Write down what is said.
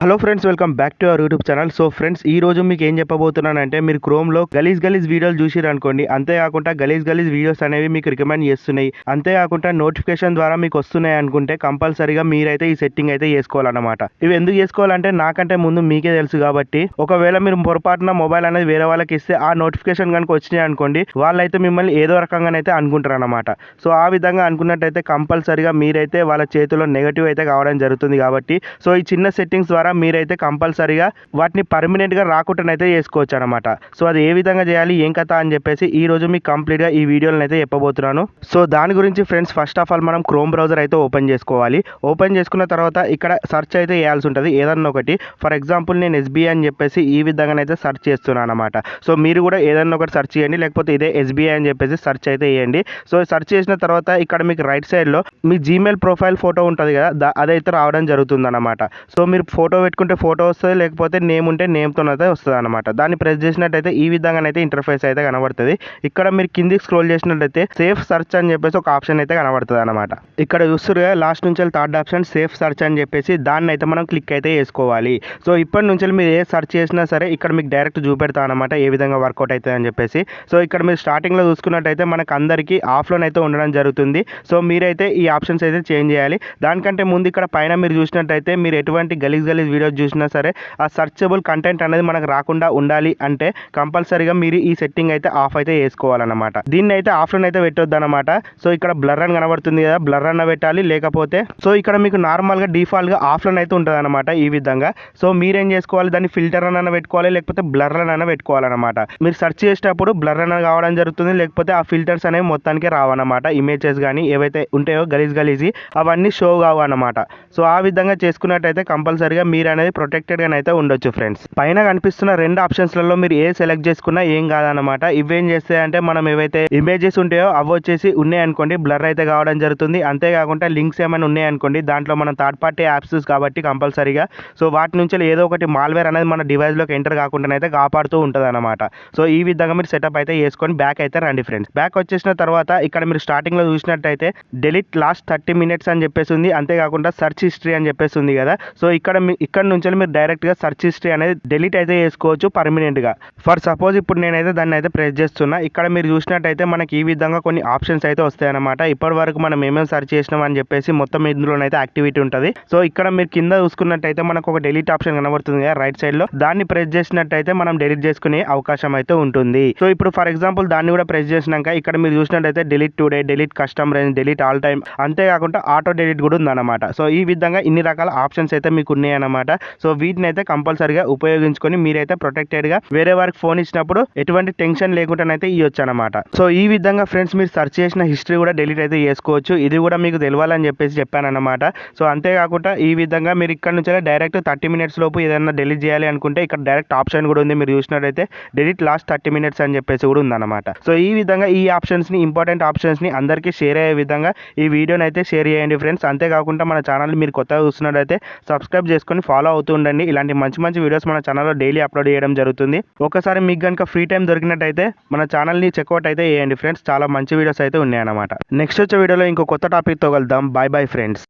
Hello friends, welcome back to our YouTube channel. So friends, ఈ రోజు మీకు ఏం చెప్పబోతున్నానంటే, మీరు క్రోమ్లో గలీజ్ వీడియోలు చూసిరనుకోండి, అంతేకాకుండా గలీజ్ వీడియోస్ అనేవి మీకు రికమెండ్ చేస్తున్నాయి, అంతేకాకుండా నోటిఫికేషన్ ద్వారా మీకు వస్తున్నాయి అనుకుంటే కంపల్సరీగా మీరైతే ఈ సెట్టింగ్ అయితే చేసుకోవాలన్నమాట. ఇవి ఎందుకు చేసుకోవాలంటే నాకంటే ముందు మీకే తెలుసు కాబట్టి, ఒకవేళ మీరు పొరపాటున మొబైల్ అనేది వేరే వాళ్ళకి ఇస్తే ఆ నోటిఫికేషన్ కనుక వచ్చినాయి అనుకోండి, వాళ్ళైతే మిమ్మల్ని ఏదో రకంగానైతే అనుకుంటారు అనమాట. సో ఆ విధంగా అనుకున్నట్టయితే కంపల్సరీగా మీరైతే వాళ్ళ చేతిలో నెగటివ్ అయితే కావడం జరుగుతుంది. కాబట్టి సో ఈ చిన్న సెట్టింగ్స్ ద్వారా మీరైతే కంపల్సరీగా వాటిని పర్మనెంట్గా రాకుండానైతే చేసుకోవచ్చు అనమాట. సో అది ఏ విధంగా చేయాలి, ఏం కథ అని చెప్పేసి ఈ రోజు మీకు కంప్లీట్గా ఈ వీడియోలను అయితే చెప్పబోతున్నాను. సో దాని గురించి ఫ్రెండ్స్, ఫస్ట్ ఆఫ్ ఆల్ మనం క్రోమ్ బ్రౌజర్ అయితే ఓపెన్ చేసుకోవాలి. ఓపెన్ చేసుకున్న తర్వాత ఇక్కడ సెర్చ్ అయితే చేయాల్సి ఉంటుంది ఏదన్నా ఒకటి. ఫర్ ఎగ్జాంపుల్ నేను ఎస్బీఐ అని చెప్పేసి ఈ విధంగానైతే సెర్చ్ చేస్తున్నాను అనమాట. సో మీరు కూడా ఏదన్నా ఒకటి సెర్చ్ చేయండి, లేకపోతే ఇదే ఎస్బీఐ అని చెప్పేసి సెర్చ్ అయితే చేయండి. సో సెర్చ్ చేసిన తర్వాత ఇక్కడ మీకు రైట్ సైడ్లో మీ జీమెయిల్ ప్రొఫైల్ ఫోటో ఉంటుంది కదా, అదైతే రావడం జరుగుతుంది అనమాట. సో మీరు ఫోటో పెట్టుకుంటే ఫోటో వస్తుంది, లేకపోతే నేమ్ ఉంటే నేమ్తోనైతే వస్తుంది అనమాట. దాన్ని ప్రెస్ చేసినట్టయితే ఈ విధంగానైతే ఇంటర్ఫేస్ అయితే కనబడుతుంది. ఇక్కడ మీరు కిందికి స్క్రోల్ చేసినట్టయితే సేఫ్ సెర్చ్ అని చెప్పేసి ఒక ఆప్షన్ అయితే కనబడుతుంది అనమాట. ఇక్కడ చూస్తారు లాస్ట్ నుంచి థర్డ్ ఆప్షన్ సేఫ్ సెర్చ్ అని చెప్పేసి దాన్ని అయితే మనం క్లిక్ అయితే చేసుకోవాలి. సో ఇప్పటి నుంచి మీరు ఏ సెర్చ్ చేసినా సరే ఇక్కడ మీకు డైరెక్ట్ చూపెడతా అనమాట ఏ విధంగా వర్కౌట్ అవుతుంది అని చెప్పేసి. సో ఇక్కడ మీరు స్టార్టింగ్లో చూసుకున్నట్టయితే మనకు అందరికీ ఆఫ్లోన్ అయితే ఉండడం జరుగుతుంది. సో మీరైతే ఈ ఆప్షన్స్ అయితే చేంజ్ చేయాలి. దానికంటే ముందు ఇక్కడ పైన మీరు చూసినట్టయితే మీరు ఎటువంటి గలీజ్ వీడియోస్ చూసినా సరే ఆ సర్చబుల్ కంటెంట్ అనేది మనకు రాకుండా ఉండాలి అంటే కంపల్సరీగా మీరు ఈ సెట్టింగ్ అయితే ఆఫ్ అయితే చేసుకోవాలన్నమాట. దీన్ని అయితే ఆఫ్లోన్ అయితే పెట్టొద్దు అనమాట. సో ఇక్కడ బ్లర్ అని కనబడుతుంది కదా, బ్లర్ అన్న పెట్టాలి, లేకపోతే సో ఇక్కడ మీకు నార్మల్గా డిఫాల్ట్గా ఆఫ్లోన్ అయితే ఉంటుంది అనమాట ఈ విధంగా. సో మీరేం చేసుకోవాలి, దాన్ని ఫిల్టర్ అన్న పెట్టుకోవాలి, లేకపోతే బ్లర్ అన్న పెట్టుకోవాలన్నమాట. మీరు సెర్చ్ చేసేటప్పుడు బ్లర్ అన్న కావడం జరుగుతుంది, లేకపోతే ఆ ఫిల్టర్స్ అనేవి మొత్తానికి రావన్నమాట. ఇమేజెస్ కానీ ఏవైతే ఉంటాయో గలీజ్ అవన్నీ షో కావు అనమాట. సో ఆ విధంగా చేసుకున్నట్టయితే కంపల్సరీగా మీరు అనేది ప్రొటెక్టెడ్గా అయితే ఉండొచ్చు ఫ్రెండ్స్. పైన కనిపిస్తున్న రెండు ఆప్షన్స్లలో మీరు ఏ సెలెక్ట్ చేసుకున్నా ఏం కాదనమాట. ఇవేం చేస్తాయంటే మనం ఏవైతే ఇమేజెస్ ఉంటాయో అవి వచ్చేసి ఉన్నాయనుకోండి బ్లర్ అయితే కావడం జరుగుతుంది. అంతేకాకుండా లింక్స్ ఏమైనా ఉన్నాయనుకోండి, దాంట్లో మనం థర్డ్ పార్టీ యాప్స్ కాబట్టి కంపల్సరీగా సో వాటి నుంచి ఏదో ఒకటి మాల్వేర్ అనేది మన డివైస్లోకి ఎంటర్ కాకుండా అయితే కాపాడుతూ ఉంటుంది అనమాట. సో ఈ విధంగా మీరు సెటప్ అయితే చేసుకొని బ్యాక్ అయితే రండి ఫ్రెండ్స్. బ్యాక్ వచ్చేసిన తర్వాత ఇక్కడ మీరు స్టార్టింగ్లో చూసినట్టయితే డెలిట్ లాస్ట్ 30 minutes అని చెప్పేసి ఉంది, అంతేకాకుండా సెర్చ్ హిస్టరీ అని చెప్పేసి ఉంది కదా. సో ఇక్కడ నుంచి మీరు డైరెక్ట్గా సెర్చ్ హిస్టరీ అనేది డెలీట్ అయితే చేసుకోవచ్చు పర్మనెంట్గా. ఫర్ సపోజ్ ఇప్పుడు నేనైతే దాన్ని అయితే ప్రెస్ చేస్తున్నా. ఇక్కడ మీరు చూసినట్టయితే మనకి ఈ విధంగా కొన్ని ఆప్షన్స్ అయితే వస్తాయి అనమాట. ఇప్పటి వరకు మనం ఏమేమి సెర్చ్ చేసినాం అని చెప్పేసి మొత్తం ఇందులోనైతే యాక్టివిటీ ఉంటుంది. సో ఇక్కడ మీరు కింద చూసుకున్నట్టయితే మనకు ఒక డెలీట్ ఆప్షన్ కనబడుతుంది కదా రైట్ సైడ్ లో, దాన్ని ప్రెస్ చేసినట్టయితే మనం డెలీట్ చేసుకునే అవకాశం అయితే ఉంటుంది. సో ఇప్పుడు ఫర్ ఎగ్జాంపుల్ దాన్ని కూడా ప్రెస్ చేసినాక ఇక్కడ మీరు చూసినట్టయితే delete today, delete custom range, delete all time, అంతేకాకుండా ఆటో డెలీట్ కూడా ఉందన్నమాట. సో ఈ విధంగా ఇన్ని రకాల ఆప్షన్స్ అయితే మీకు ఉన్నాయన్నమాట. సో వీటిని అయితే కంపల్సరీగా ఉపయోగించుకొని మీరైతే ప్రొటెక్టెడ్గా వేరే వారికి ఫోన్ ఇచ్చినప్పుడు ఎటువంటి టెన్షన్ లేకుండానైతే ఇవ్వచ్చు అనమాట. సో ఈ విధంగా ఫ్రెండ్స్ మీరు సెర్చ్ చేసిన హిస్టరీ కూడా డెలీట్ అయితే చేసుకోవచ్చు. ఇది కూడా మీకు తెలియాలని చెప్పేసి చెప్పానన్నమాట. సో అంతేకాకుండా ఈ విధంగా మీరు ఇక్కడ నుంచి డైరెక్ట్ 30 minutes లోపు ఏదైనా డెలీట్ చేయాలి అనుకుంటే ఇక్కడ డైరెక్ట్ ఆప్షన్ కూడా ఉంది. మీరు చూసినట్టయితే డెలీట్ లాస్ట్ 30 minutes అని చెప్పేసి కూడా ఉందన్నమాట. సో ఈ విధంగా ఈ ఆప్షన్స్ని, ఇంపార్టెంట్ ఆప్షన్స్ని అందరికీ షేర్ అయ్యే విధంగా ఈ వీడియోని అయితే షేర్ చేయండి ఫ్రెండ్స్. అంతేకాకుండా మన ఛానల్ మీరు కొత్తగా చూస్తున్నట్టయితే సబ్స్క్రైబ్ చేసుకొని ఫాలో అవుతూ ఉండండి. ఇలాంటి మంచి వీడియోస్ మన ఛానల్లో డైలీ అప్లోడ్ చేయడం జరుగుతుంది. ఒకసారి మీకు కనుక ఫ్రీ టైం దొరికినట్టయితే మన ఛానల్ని చెక్అవుట్ అయితే చేయండి ఫ్రెండ్స్. చాలా మంచి వీడియోస్ అయితే ఉన్నాయన్నమాట. నెక్స్ట్ వచ్చే వీడియోలో ఇంకో కొత్త టాపిక్తో కలుద్దాం. Bye friends.